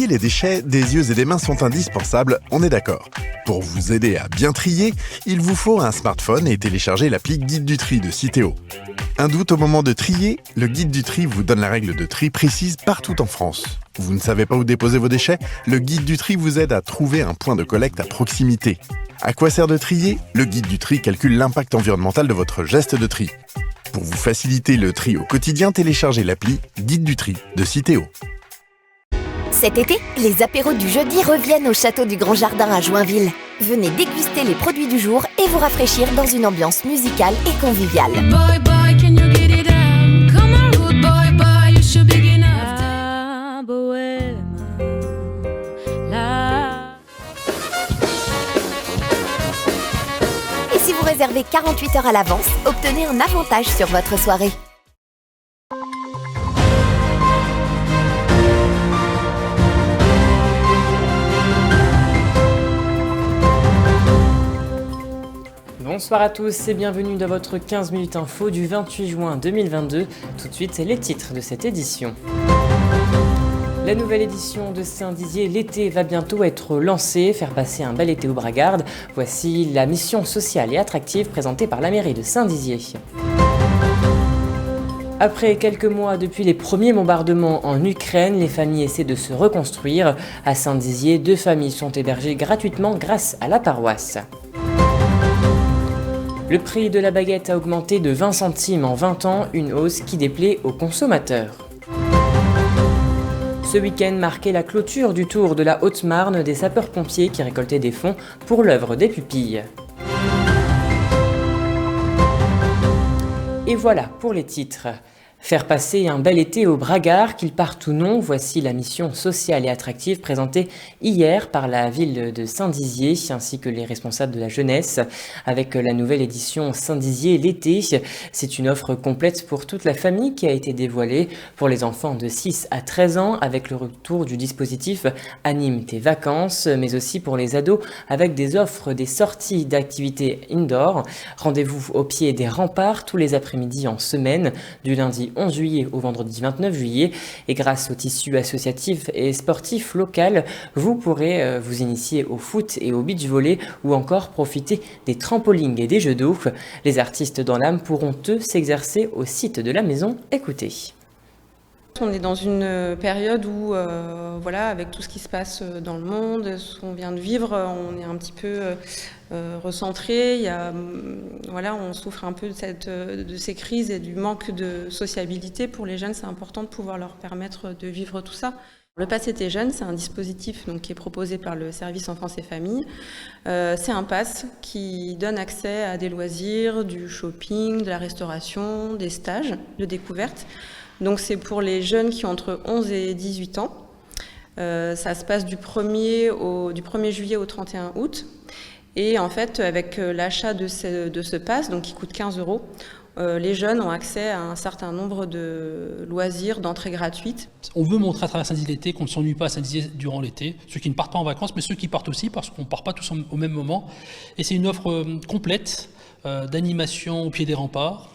les déchets, des yeux et des mains sont indispensables, on est d'accord. Pour vous aider à bien trier, il vous faut un smartphone et télécharger l'appli Guide du tri de Citeo. Un doute au moment de trier? Le Guide du tri vous donne la règle de tri précise partout en France. Vous ne savez pas où déposer vos déchets? Le Guide du tri vous aide à trouver un point de collecte à proximité. À quoi sert de trier? Le Guide du tri calcule l'impact environnemental de votre geste de tri. Pour vous faciliter le tri au quotidien, téléchargez l'appli Guide du tri de Citeo. Cet été, les apéros du jeudi reviennent au Château du Grand Jardin à Joinville. Venez déguster les produits du jour et vous rafraîchir dans une ambiance musicale et conviviale. Boy, boy, can you get it down? Come on, good boy, boy, you should be enough. La bohème, la... Et si vous réservez 48 heures à l'avance, obtenez un avantage sur votre soirée. Bonsoir à tous et bienvenue dans votre 15 minutes info du 28 juin 2022. Tout de suite, les titres de cette édition. La nouvelle édition de Saint-Dizier, l'été va bientôt être lancée, faire passer un bel été aux Bragardes. Voici la mission sociale et attractive présentée par la mairie de Saint-Dizier. Après quelques mois depuis les premiers bombardements en Ukraine, les familles essaient de se reconstruire. À Saint-Dizier, 2 familles sont hébergées gratuitement grâce à la paroisse. Le prix de la baguette a augmenté de 20 centimes en 20 ans, une hausse qui déplaît aux consommateurs. Ce week-end marquait la clôture du tour de la Haute-Marne des sapeurs-pompiers qui récoltaient des fonds pour l'œuvre des pupilles. Et voilà pour les titres. Faire passer un bel été aux Bragards, qu'ils partent ou non, voici la mission sociale et attractive présentée hier par la ville de Saint-Dizier ainsi que les responsables de la jeunesse. Avec la nouvelle édition Saint-Dizier l'été, c'est une offre complète pour toute la famille qui a été dévoilée. Pour les enfants de 6 à 13 ans, avec le retour du dispositif Anime tes vacances, mais aussi pour les ados avec des offres, des sorties d'activités indoor. Rendez-vous au pied des remparts tous les après-midi en semaine, du lundi 11 juillet au vendredi 29 juillet et grâce au tissu associatif et sportif local, vous pourrez vous initier au foot et au beach volley ou encore profiter des trampolines et des jeux d'eau. Les artistes dans l'âme pourront eux s'exercer au site de la maison. Écoutez. On est dans une période où, avec tout ce qui se passe dans le monde, ce qu'on vient de vivre, on est un petit peu recentré. On souffre un peu de ces crises et du manque de sociabilité. Pour les jeunes, c'est important de pouvoir leur permettre de vivre tout ça. Le Pass Été Jeune, c'est un dispositif qui est proposé par le service Enfance et Famille. C'est un pass qui donne accès à des loisirs, du shopping, de la restauration, des stages de découverte. Donc c'est pour les jeunes qui ont entre 11 et 18 ans. Ça se passe du 1er juillet au 31 août. Et en fait, avec l'achat de ce pass, donc qui coûte 15 €, les jeunes ont accès à un certain nombre de loisirs, d'entrées gratuites. On veut montrer à travers Saint-Dizier l'été qu'on ne s'ennuie pas à Saint-Dizier durant l'été. Ceux qui ne partent pas en vacances, mais ceux qui partent aussi, parce qu'on ne part pas tous au même moment. Et c'est une offre complète d'animation au pied des remparts.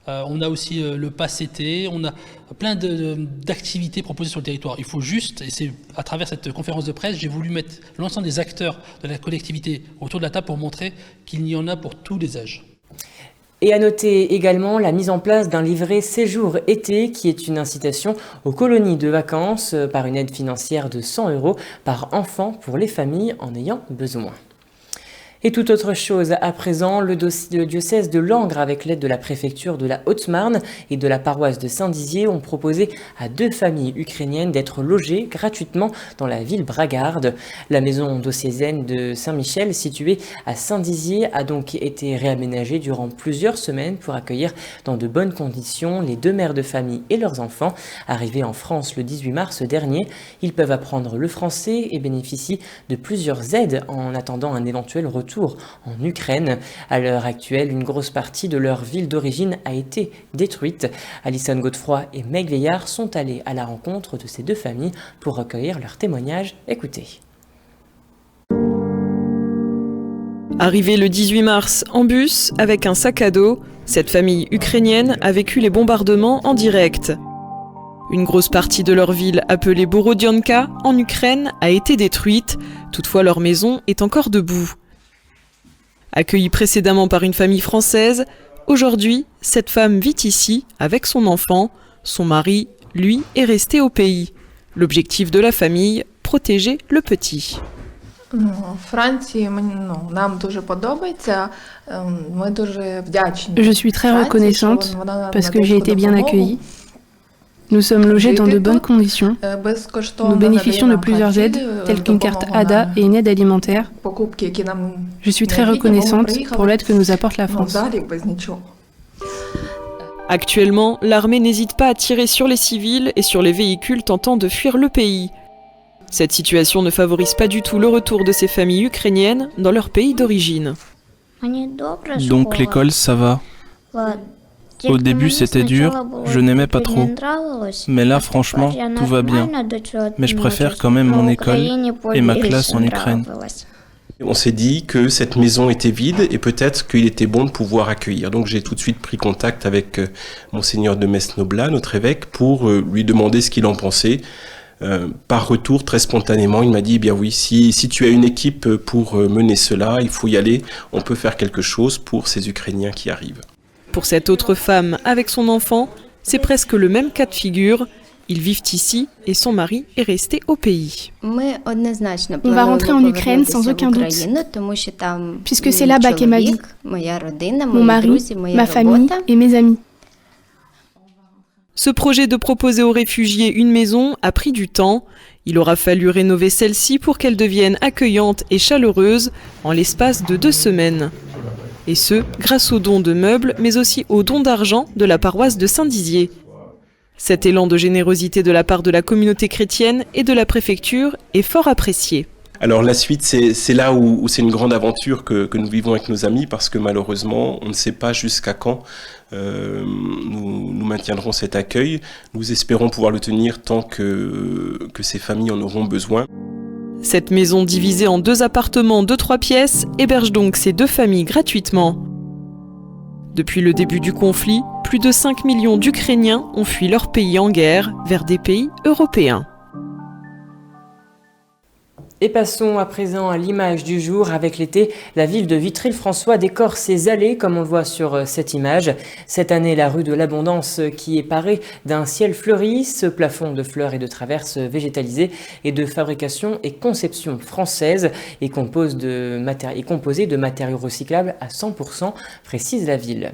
On a aussi le pass été, on a plein d'activités proposées sur le territoire. Il faut juste, et c'est à travers cette conférence de presse, j'ai voulu mettre l'ensemble des acteurs de la collectivité autour de la table pour montrer qu'il y en a pour tous les âges. Et à noter également la mise en place d'un livret séjour été qui est une incitation aux colonies de vacances par une aide financière de 100 € par enfant pour les familles en ayant besoin. Et toute autre chose à présent, le diocèse de Langres, avec l'aide de la préfecture de la Haute-Marne et de la paroisse de Saint-Dizier, ont proposé à 2 familles ukrainiennes d'être logées gratuitement dans la ville bragarde. La maison diocésaine de Saint-Michel, située à Saint-Dizier, a donc été réaménagée durant plusieurs semaines pour accueillir dans de bonnes conditions les 2 mères de famille et leurs enfants. Arrivés en France le 18 mars dernier, ils peuvent apprendre le français et bénéficient de plusieurs aides en attendant un éventuel retour en Ukraine. À l'heure actuelle, une grosse partie de leur ville d'origine a été détruite. Alison Godefroy et Meg Veillard sont allés à la rencontre de ces 2 familles pour recueillir leurs témoignages. Écoutez. Arrivée le 18 mars en bus avec un sac à dos, cette famille ukrainienne a vécu les bombardements en direct. Une grosse partie de leur ville, appelée Borodyanka, en Ukraine, a été détruite. Toutefois, leur maison est encore debout. Accueillie précédemment par une famille française, aujourd'hui, cette femme vit ici avec son enfant. Son mari, lui, est resté au pays. L'objectif de la famille, protéger le petit. Je suis très reconnaissante parce que j'ai été bien accueillie. Nous sommes logés dans de bonnes conditions. Nous bénéficions de plusieurs aides, telles qu'une carte ADA et une aide alimentaire. Je suis très reconnaissante pour l'aide que nous apporte la France. Actuellement, l'armée n'hésite pas à tirer sur les civils et sur les véhicules tentant de fuir le pays. Cette situation ne favorise pas du tout le retour de ces familles ukrainiennes dans leur pays d'origine. Donc l'école, ça va. Au début, c'était dur, je n'aimais pas trop. Mais là, franchement, tout va bien. Mais je préfère quand même mon école et ma classe en Ukraine. On s'est dit que cette maison était vide et peut-être qu'il était bon de pouvoir accueillir. Donc j'ai tout de suite pris contact avec Monseigneur de Metz-Noblat, notre évêque, pour lui demander ce qu'il en pensait. Par retour, très spontanément, il m'a dit, eh bien oui, si tu as une équipe pour mener cela, il faut y aller, on peut faire quelque chose pour ces Ukrainiens qui arrivent. Pour cette autre femme avec son enfant, c'est presque le même cas de figure. Ils vivent ici et son mari est resté au pays. On va rentrer en Ukraine sans aucun doute, puisque c'est là-bas qu'est ma vie, mon mari, ma famille et mes amis. Ce projet de proposer aux réfugiés une maison a pris du temps. Il aura fallu rénover celle-ci pour qu'elle devienne accueillante et chaleureuse en l'espace de 2 semaines. Et ce, grâce aux dons de meubles, mais aussi aux dons d'argent de la paroisse de Saint-Dizier. Cet élan de générosité de la part de la communauté chrétienne et de la préfecture est fort apprécié. Alors la suite, c'est là où c'est une grande aventure que nous vivons avec nos amis, parce que malheureusement, on ne sait pas jusqu'à quand nous maintiendrons cet accueil. Nous espérons pouvoir le tenir tant que ces familles en auront besoin. Cette maison divisée en 2 appartements de 3 pièces héberge donc ces 2 familles gratuitement. Depuis le début du conflit, plus de 5 millions d'Ukrainiens ont fui leur pays en guerre vers des pays européens. Et passons à présent à l'image du jour. Avec l'été, la ville de Vitry-le-François décore ses allées comme on le voit sur cette image. Cette année, la rue de l'Abondance qui est parée d'un ciel fleuri. Ce plafond de fleurs et de traverses végétalisées et de fabrication et conception française est composé de matériaux recyclables à 100%, précise la ville.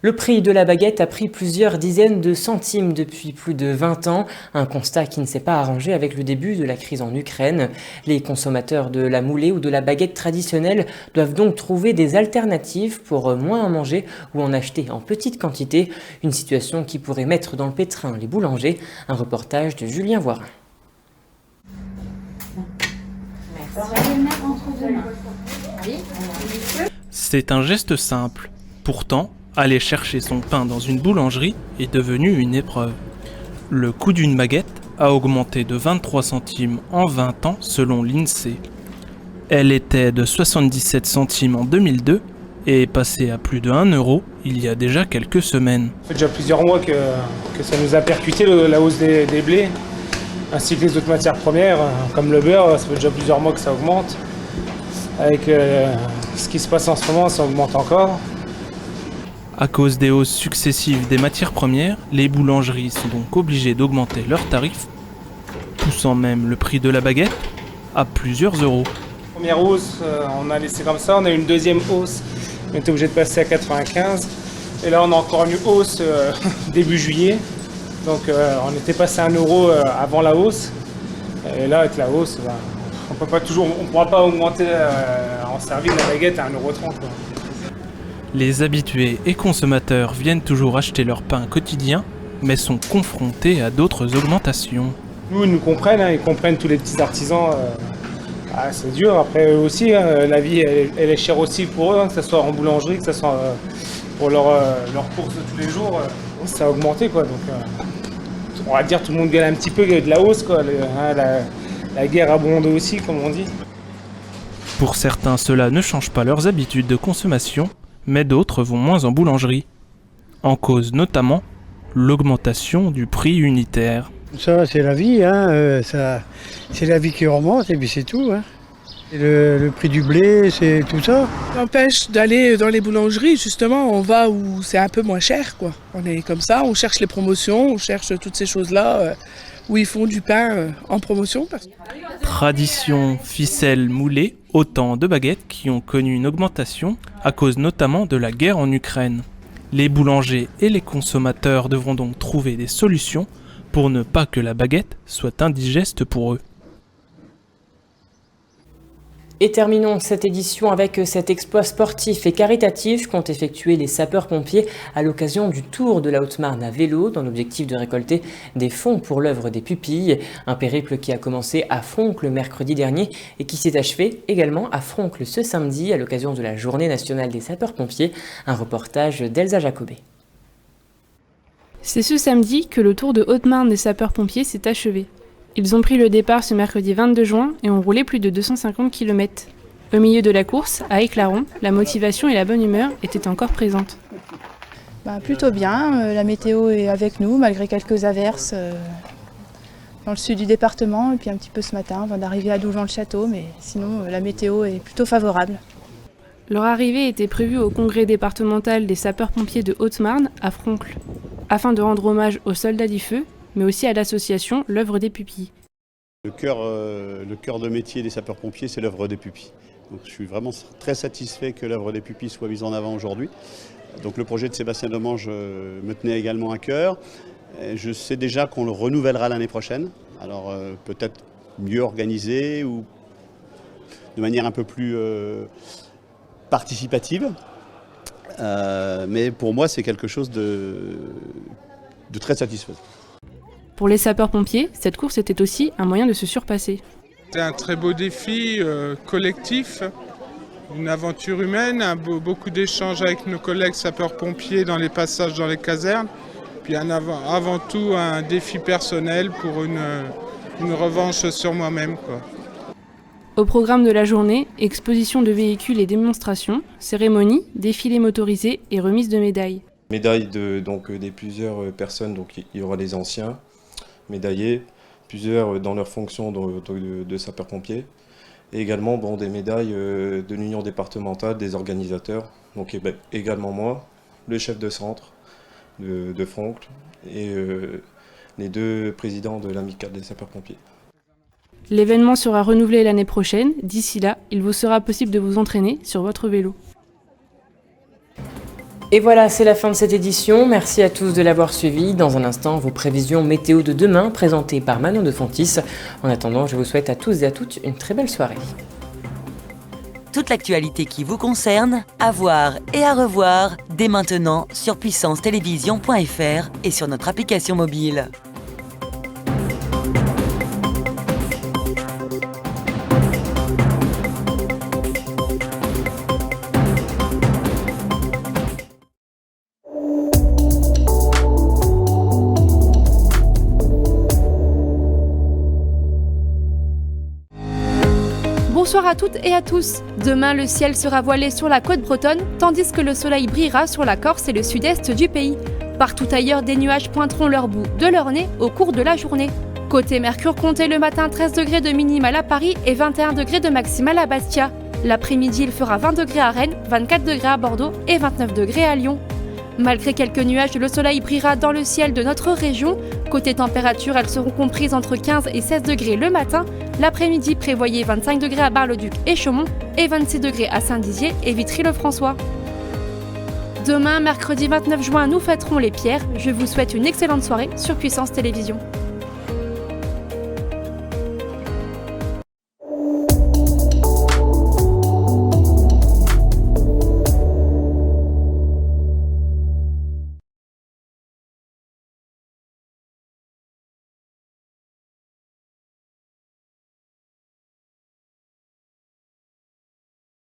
Le prix de la baguette a pris plusieurs dizaines de centimes depuis plus de 20 ans, un constat qui ne s'est pas arrangé avec le début de la crise en Ukraine. Les consommateurs de la moulée ou de la baguette traditionnelle doivent donc trouver des alternatives pour moins en manger ou en acheter en petite quantité, une situation qui pourrait mettre dans le pétrin les boulangers. Un reportage de Julien Voirin. C'est un geste simple. Pourtant, aller chercher son pain dans une boulangerie est devenu une épreuve. Le coût d'une baguette a augmenté de 23 centimes en 20 ans selon l'INSEE. Elle était de 77 centimes en 2002 et est passée à plus de 1 euro il y a déjà quelques semaines. Ça fait déjà plusieurs mois que ça nous a percuté la hausse des blés, ainsi que les autres matières premières, comme le beurre, ça fait déjà plusieurs mois que ça augmente. Avec ce qui se passe en ce moment, ça augmente encore. À cause des hausses successives des matières premières, les boulangeries sont donc obligées d'augmenter leurs tarifs, poussant même le prix de la baguette à plusieurs euros. Première hausse, on a laissé comme ça, on a eu une deuxième hausse, on était obligé de passer à 95. Et là on a encore une hausse début juillet, donc on était passé à 1 euro avant la hausse. Et là avec la hausse, on ne pourra pas augmenter en service la baguette à 1,30 €. Les habitués et consommateurs viennent toujours acheter leur pain quotidien, mais sont confrontés à d'autres augmentations. Nous, ils nous comprennent, ils comprennent tous les petits artisans. C'est dur, après eux aussi, la vie elle est chère aussi pour eux, que ce soit en boulangerie, que ce soit pour leurs courses de tous les jours. Ça a augmenté, quoi. Donc, on va dire tout le monde gagne un petit peu de la hausse, quoi. La guerre a abondé aussi, comme on dit. Pour certains, cela ne change pas leurs habitudes de consommation, mais d'autres vont moins en boulangerie. En cause notamment l'augmentation du prix unitaire. Ça, c'est la vie, hein. C'est la vie qui remonte et puis c'est tout. Hein. Le prix du blé, c'est tout ça. Ça empêche d'aller dans les boulangeries, justement, on va où c'est un peu moins cher, quoi. On est comme ça, on cherche les promotions, on cherche toutes ces choses-là, où ils font du pain en promotion. Tradition, ficelle, moulée, autant de baguettes qui ont connu une augmentation à cause notamment de la guerre en Ukraine. Les boulangers et les consommateurs devront donc trouver des solutions pour ne pas que la baguette soit indigeste pour eux. Et terminons cette édition avec cet exploit sportif et caritatif qu'ont effectué les sapeurs-pompiers à l'occasion du Tour de la Haute-Marne à vélo dans l'objectif de récolter des fonds pour l'œuvre des pupilles. Un périple qui a commencé à Froncles mercredi dernier et qui s'est achevé également à Froncles ce samedi à l'occasion de la Journée nationale des sapeurs-pompiers. Un reportage d'Elsa Jacobet. C'est ce samedi que le Tour de Haute-Marne des sapeurs-pompiers s'est achevé. Ils ont pris le départ ce mercredi 22 juin et ont roulé plus de 250 km. Au milieu de la course, à Éclaron, la motivation et la bonne humeur étaient encore présentes. Plutôt bien, la météo est avec nous malgré quelques averses dans le sud du département et puis un petit peu ce matin avant d'arriver à Doujon-le-Château, mais sinon la météo est plutôt favorable. Leur arrivée était prévue au congrès départemental des sapeurs-pompiers de Haute-Marne à Froncles, afin de rendre hommage aux soldats du feu, mais aussi à l'association L'œuvre des pupilles. Le cœur de métier des sapeurs-pompiers, c'est l'œuvre des pupilles. Donc, je suis vraiment très satisfait que l'œuvre des pupilles soit mise en avant aujourd'hui. Donc, le projet de Sébastien Demange me tenait également à cœur. Je sais déjà qu'on le renouvellera l'année prochaine. Alors peut-être mieux organisé ou de manière un peu plus participative. Mais pour moi, c'est quelque chose de très satisfaisant. Pour les sapeurs-pompiers, cette course était aussi un moyen de se surpasser. C'est un très beau défi collectif, une aventure humaine, beaucoup d'échanges avec nos collègues sapeurs-pompiers dans les passages dans les casernes, puis avant tout un défi personnel pour une revanche sur moi-même, quoi. Au programme de la journée, exposition de véhicules et démonstrations, cérémonie, défilé motorisé et remise de médailles. Médailles des plusieurs personnes, donc il y aura les anciens médaillés, plusieurs dans leur fonction de sapeurs-pompiers, et également des médailles de l'union départementale des organisateurs, donc également moi, le chef de centre de Froncles et les deux présidents de l'amicale des sapeurs-pompiers. L'événement sera renouvelé l'année prochaine. D'ici là, il vous sera possible de vous entraîner sur votre vélo. Et voilà, c'est la fin de cette édition. Merci à tous de l'avoir suivi. Dans un instant, vos prévisions météo de demain, présentées par Manon de Fontis. En attendant, je vous souhaite à tous et à toutes une très belle soirée. Toute l'actualité qui vous concerne, à voir et à revoir dès maintenant sur puissancetélévision.fr et sur notre application mobile. Bonsoir à toutes et à tous. Demain, le ciel sera voilé sur la côte bretonne, tandis que le soleil brillera sur la Corse et le sud-est du pays. Partout ailleurs, des nuages pointeront leur bout de leur nez au cours de la journée. Côté Mercure, comptez le matin 13 degrés de minimale à Paris et 21 degrés de maximale à Bastia. L'après-midi, il fera 20 degrés à Rennes, 24 degrés à Bordeaux et 29 degrés à Lyon. Malgré quelques nuages, le soleil brillera dans le ciel de notre région. Côté température, elles seront comprises entre 15 et 16 degrés le matin. L'après-midi, prévoyez 25 degrés à Bar-le-Duc et Chaumont et 26 degrés à Saint-Dizier et Vitry-le-François. Demain, mercredi 29 juin, nous fêterons les pierres. Je vous souhaite une excellente soirée sur Puissance Télévision.